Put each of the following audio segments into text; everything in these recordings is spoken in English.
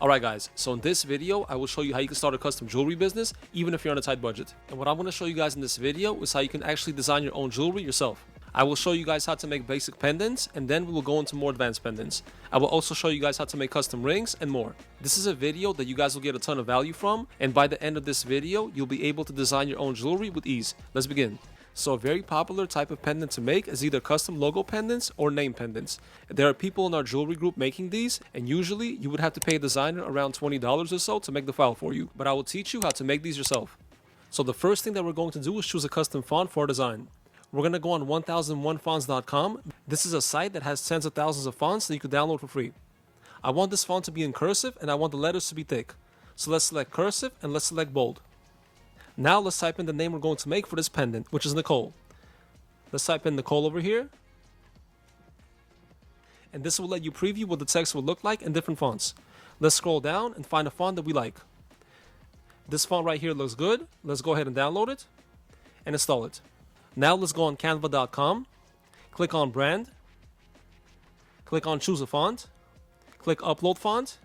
Alright guys, so in this video, I will show you how you can start a custom jewelry business even if you're on a tight budget. And what I'm going to show you guys in this video is how you can actually design your own jewelry yourself. I will show you guys how to make basic pendants, and then we will go into more advanced pendants. I will also show you guys how to make custom rings and more. This is a video that you guys will get a ton of value from, and by the end of this video, you'll be able to design your own jewelry with ease. Let's begin. So a very popular type of pendant to make is either custom logo pendants or name pendants. There are people in our jewelry group making these, and usually you would have to pay a designer around $20 or so to make the file for you, but I will teach you how to make these yourself. So the first thing that we're going to do is choose a custom font for our design. We're going to go on 1001fonts.com. This is a site that has tens of thousands of fonts that you can download for free. I want this font to be in cursive and I want the letters to be thick. So let's select cursive and let's select bold. Now let's type in the name we're going to make for this pendant, which is Nicole. Let's type in Nicole over here. And this will let you preview what the text will look like in different fonts. Let's scroll down and find a font that we like. This font right here looks good. Let's go ahead and download it and install it. Now let's go on canva.com, click on brand, click on choose a font, click upload font,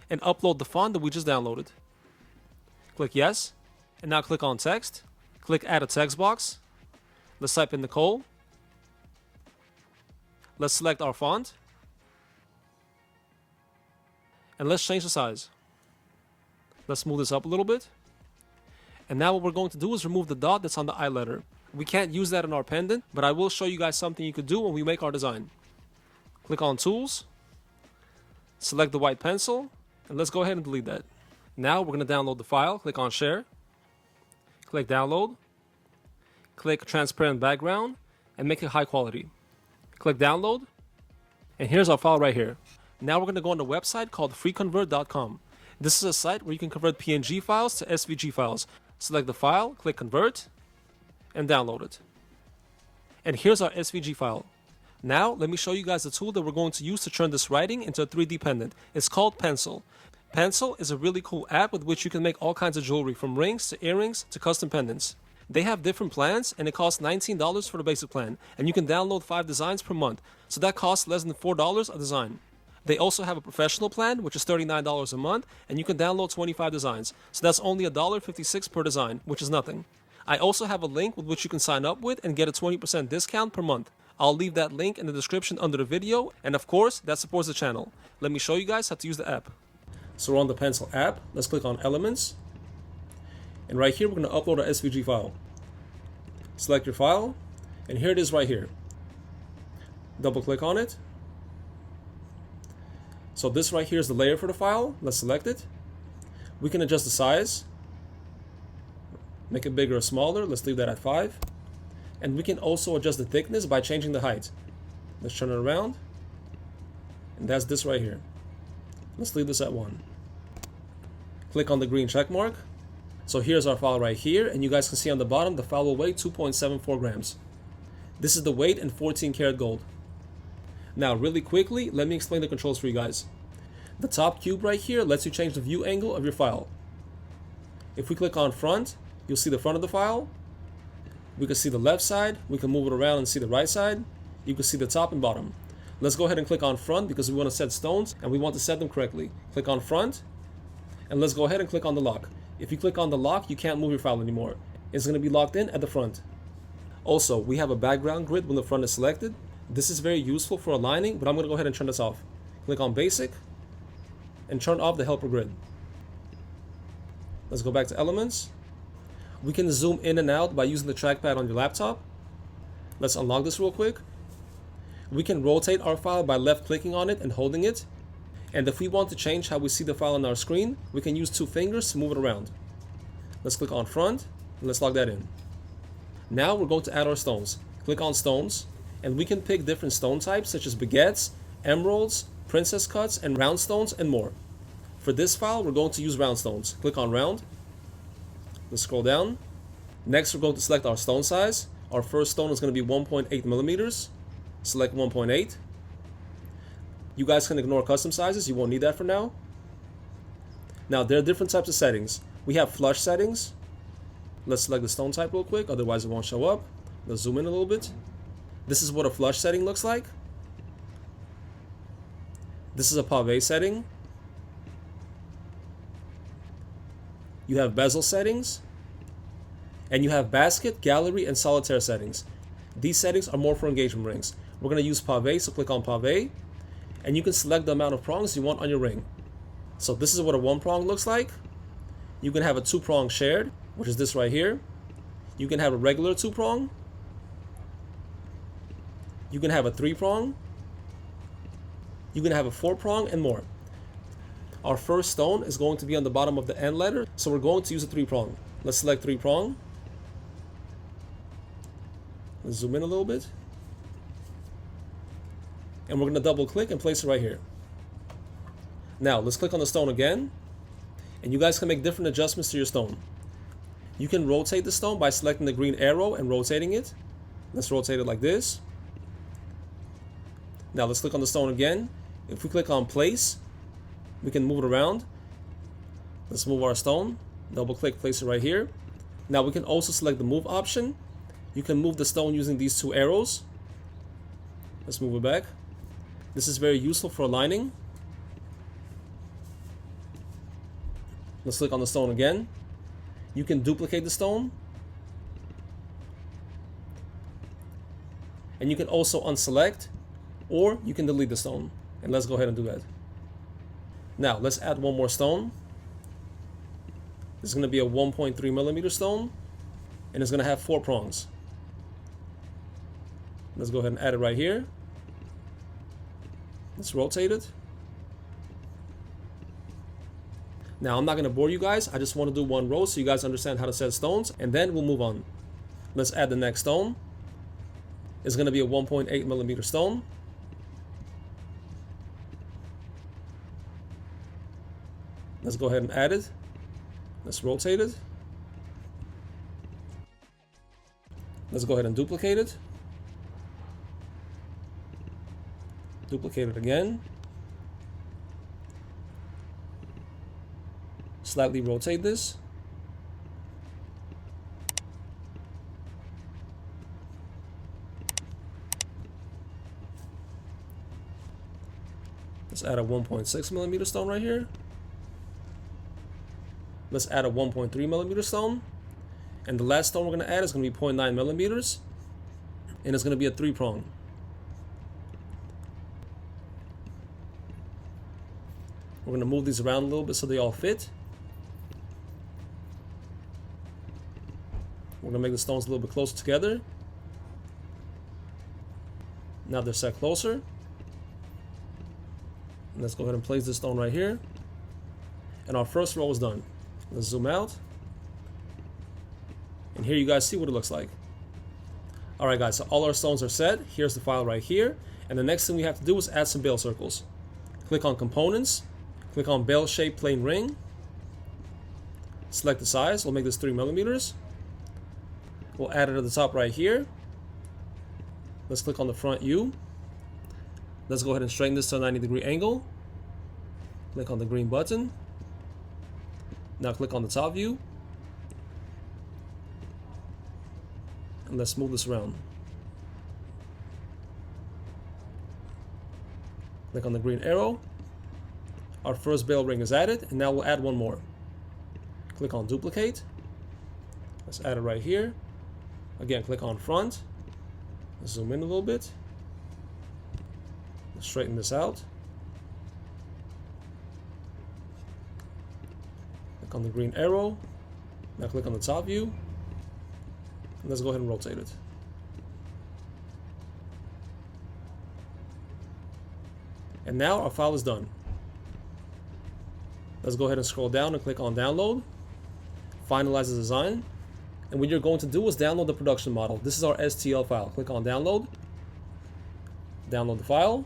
and upload the font that we just downloaded. Click yes, and now click on text, click add a text box. Let's type in Nicole. Let's select our font, and let's change the size. Let's move this up a little bit. And now what we're going to do is remove the dot that's on the I letter. We can't use that in our pendant, but I will show you guys something you could do when we make our design. Click on Tools, select the white pencil, and let's go ahead and delete that. Now we're going to download the file. Click on Share, click Download, click Transparent Background, and make it high quality. Click Download, and here's our file right here. Now we're going to go on a website called freeconvert.com. This is a site where you can convert PNG files to SVG files. Select the file, click Convert, and download it. And here's our SVG file. Now let me show you guys the tool that we're going to use to turn this writing into a 3D pendant. It's called Pencil. Pencil is a really cool app with which you can make all kinds of jewelry, from rings to earrings to custom pendants. They have different plans, and it costs $19 for the basic plan, and you can download 5 designs per month, so that costs less than $4 a design. They also have a professional plan, which is $39 a month, and you can download 25 designs, so that's only $1.56 per design, which is nothing. I also have a link with which you can sign up with and get a 20% discount per month. I'll leave that link in the description under the video, and of course, that supports the channel. Let me show you guys how to use the app. So we're on the Pencil app. Let's click on Elements. And right here, we're going to upload our SVG file. Select your file, and here it is right here. Double click on it. So this right here is the layer for the file. Let's select it. We can adjust the size. Make it bigger or smaller. Let's leave that at 5. And we can also adjust the thickness by changing the height. Let's turn it around. And that's this right here. Let's leave this at 1. Click on the green check mark. So here's our file right here, and you guys can see on the bottom the file will weigh 2.74 grams. This is the weight in 14 karat gold. Now really quickly, let me explain the controls for you guys. The top cube right here lets you change the view angle of your file. If we click on front, you'll see the front of the file. We can see the left side. We can move it around and see the right side. You can see the top and bottom. Let's go ahead and click on front because we want to set stones and we want to set them correctly. Click on front, and let's go ahead and click on the lock. If you click on the lock, you can't move your file anymore. It's going to be locked in at the front. Also, we have a background grid when the front is selected. This is very useful for aligning, but I'm going to go ahead and turn this off. Click on Basic and turn off the helper grid. Let's go back to Elements. We can zoom in and out by using the trackpad on your laptop. Let's unlock this real quick. We can rotate our file by left clicking on it and holding it. And if we want to change how we see the file on our screen, we can use 2 fingers to move it around. Let's click on front and let's lock that in. Now we're going to add our stones. Click on stones, and we can pick different stone types such as baguettes, emeralds, princess cuts, and round stones, and more. For this file, we're going to use round stones. Click on round. Let's scroll down. Next, we're going to select our stone size. Our first stone is going to be 1.8 millimeters. Select 1.8. You guys can ignore custom sizes. You won't need that for now. Now, there are different types of settings. We have flush settings. Let's select the stone type real quick, otherwise it won't show up. Let's zoom in a little bit. This is what a flush setting looks like. This is a pave setting. you have bezel settings, and you have basket, gallery, and solitaire settings. These settings are more for engagement rings. We're going to use pavé, so click on pavé, and you can select the amount of prongs you want on your ring. So this is what a 1 prong looks like. You can have a 2 prong shared, which is this right here. You can have a regular 2 prong. You can have a 3 prong. You can have a 4 prong and more. Our first stone is going to be on the bottom of the N letter, so we're going to use a 3 prong. Let's select 3 prong. Let's zoom in a little bit. And we're going to double click and place it right here. Now let's click on the stone again, and you guys can make different adjustments to your stone. You can rotate the stone by selecting the green arrow and rotating it. Let's rotate it like this. Now let's click on the stone again. If we click on place, we can move it around. Let's move our stone. Double click, place it right here. Now we can also select the move option. You can move the stone using these 2 arrows. Let's move it back. This is very useful for aligning. Let's click on the stone again. You can duplicate the stone. And you can also unselect, or you can delete the stone. And let's go ahead and do that. Now let's add one more stone. This is going to be a 1.3 millimeter stone, and it's going to have 4 prongs. Let's go ahead and add it right here. Let's rotate it. Now I'm not going to bore you guys. I just want to do one row so you guys understand how to set stones, and then we'll move on. Let's add the next stone. It's going to be a 1.8 millimeter stone. Let's go ahead and add it. Let's rotate it. Let's go ahead and duplicate it. Duplicate it again. Slightly rotate this. Let's add a 1.6 millimeter stone right here. Let's add a 1.3 millimeter stone. And the last stone we're going to add is going to be 0.9 millimeters. And it's going to be a 3 prong. We're going to move these around a little bit so they all fit. We're going to make the stones a little bit closer together. Now they're set closer. Let's go ahead and place this stone right here. And our first row is done. Let's zoom out. And here you guys see what it looks like. Alright guys, so all our stones are set. Here's the file right here. And the next thing we have to do is add some bail circles. Click on Components. Click on Bail Shape Plain Ring. Select the size. We'll make this 3 millimeters. We'll add it at the top right here. Let's click on the front U. Let's go ahead and straighten this to a 90-degree angle. Click on the green button. Now click on the top view. And let's move this around. Click on the green arrow. Our first bail ring is added, and now we'll add one more. Click on Duplicate. Let's add it right here. Again, click on Front. Let's zoom in a little bit. Let's straighten this out. Click on the green arrow. Now click on the top view. And let's go ahead and rotate it. And now our file is done. Let's go ahead and scroll down and click on Download. Finalize the design. And what you're going to do is download the production model. This is our STL file. Click on Download. Download the file.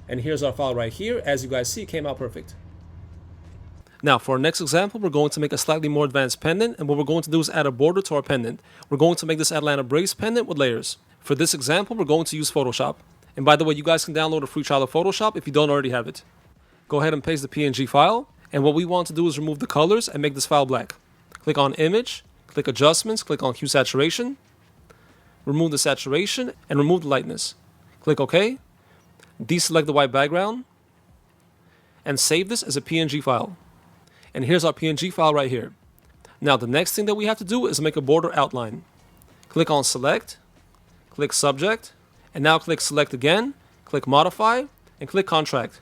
And here's our file right here. As you guys see, it came out perfect. Now, for our next example, we're going to make a slightly more advanced pendant, and what we're going to do is add a border to our pendant. We're going to make this Atlanta Brace pendant with layers. For this example, we're going to use Photoshop. And by the way, you guys can download a free trial of Photoshop if you don't already have it. Go ahead and paste the PNG file, and what we want to do is remove the colors and make this file black. Click on Image, click Adjustments, click on Hue Saturation, remove the saturation, and remove the lightness. Click OK, deselect the white background, and save this as a PNG file. And here's our PNG file right here. Now the next thing that we have to do is make a border outline. Click on select, click subject, and now click select again, click modify, and click contract.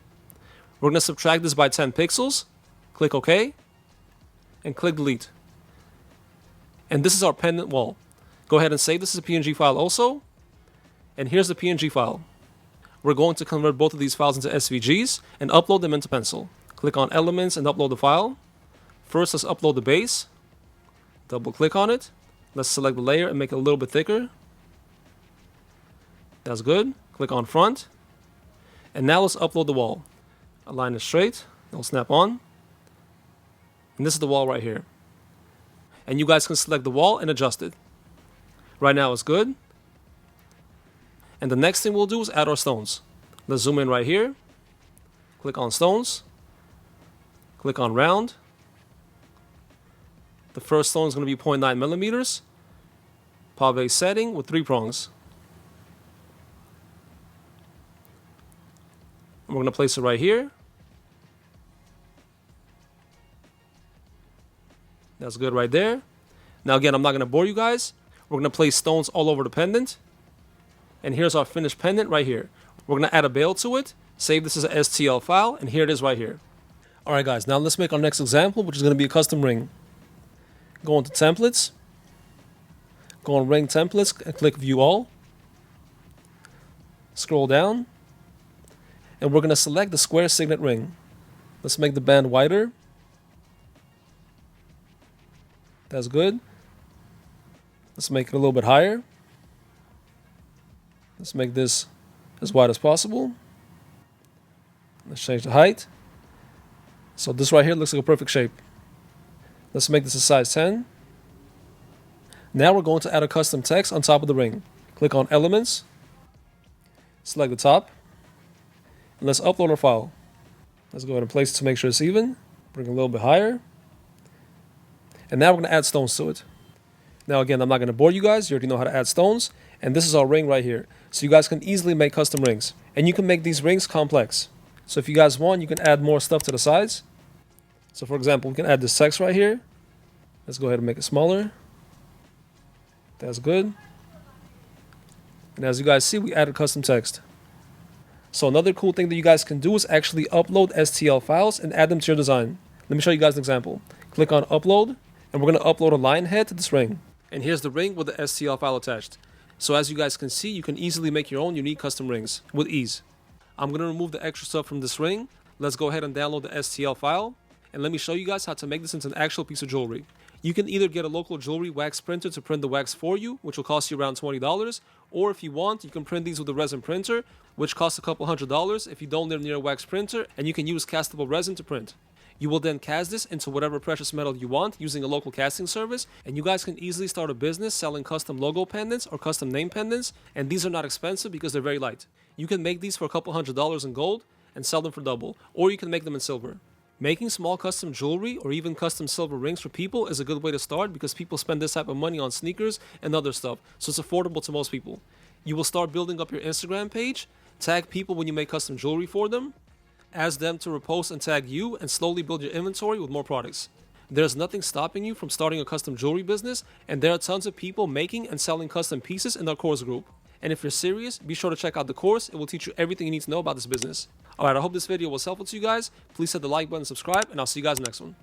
We're going to subtract this by 10 pixels, click OK, and click delete. And this is our pendant wall. Go ahead and save this as a PNG file also. And here's the PNG file. We're going to convert both of these files into SVGs and upload them into Pencil. Click on Elements and upload the file. First, let's upload the base. Double click on it. Let's select the layer and make it a little bit thicker. That's good. Click on Front. And now let's upload the wall. Align it straight. It'll snap on. And this is the wall right here. And you guys can select the wall and adjust it. Right now it's good. And the next thing we'll do is add our stones. Let's zoom in right here. Click on stones. Click on round. The first stone is going to be 0.9 millimeters. Pave setting with 3 prongs. We're going to place it right here. That's good right there. Now again, I'm not going to bore you guys. We're going to place stones all over the pendant. And here's our finished pendant right here. We're going to add a bail to it. Save this as an STL file. And here it is right here. Alright guys, now let's make our next example, which is going to be a custom ring. Go into templates. Go on ring templates and click view all. Scroll down. And we're going to select the square signet ring. Let's make the band wider. That's good. Let's make it a little bit higher. Let's make this as wide as possible. Let's change the height. So this right here looks like a perfect shape. Let's make this a size 10. Now we're going to add a custom text on top of the ring. Click on Elements. Select the top. And let's upload our file. Let's go ahead and place it to make sure it's even. Bring it a little bit higher. And now we're going to add stones to it. Now again, I'm not going to bore you guys. You already know how to add stones. And this is our ring right here. So you guys can easily make custom rings. And you can make these rings complex. So if you guys want, you can add more stuff to the sides. So for example, we can add this text right here. Let's go ahead and make it smaller. That's good. And as you guys see, we added custom text. So another cool thing that you guys can do is actually upload STL files and add them to your design. Let me show you guys an example. Click on Upload, and we're going to upload a lion head to this ring. And here's the ring with the STL file attached. So as you guys can see, you can easily make your own unique custom rings with ease. I'm going to remove the extra stuff from this ring. Let's go ahead and download the STL file. And let me show you guys how to make this into an actual piece of jewelry. You can either get a local jewelry wax printer to print the wax for you, which will cost you around $20. Or if you want, you can print these with a resin printer, which costs a couple $100 if you don't live near a wax printer, and you can use castable resin to print. You will then cast this into whatever precious metal you want using a local casting service, and you guys can easily start a business selling custom logo pendants or custom name pendants, and these are not expensive because they're very light. You can make these for a couple $100 in gold and sell them for double, or you can make them in silver. Making small custom jewelry or even custom silver rings for people is a good way to start because people spend this type of money on sneakers and other stuff, so it's affordable to most people. You will start building up your Instagram page, tag people when you make custom jewelry for them, ask them to repost and tag you, and slowly build your inventory with more products. There's nothing stopping you from starting a custom jewelry business, and there are tons of people making and selling custom pieces in our course group. And if you're serious, be sure to check out the course. It will teach you everything you need to know about this business. Alright, I hope this video was helpful to you guys. Please hit the like button, subscribe, and I'll see you guys next one.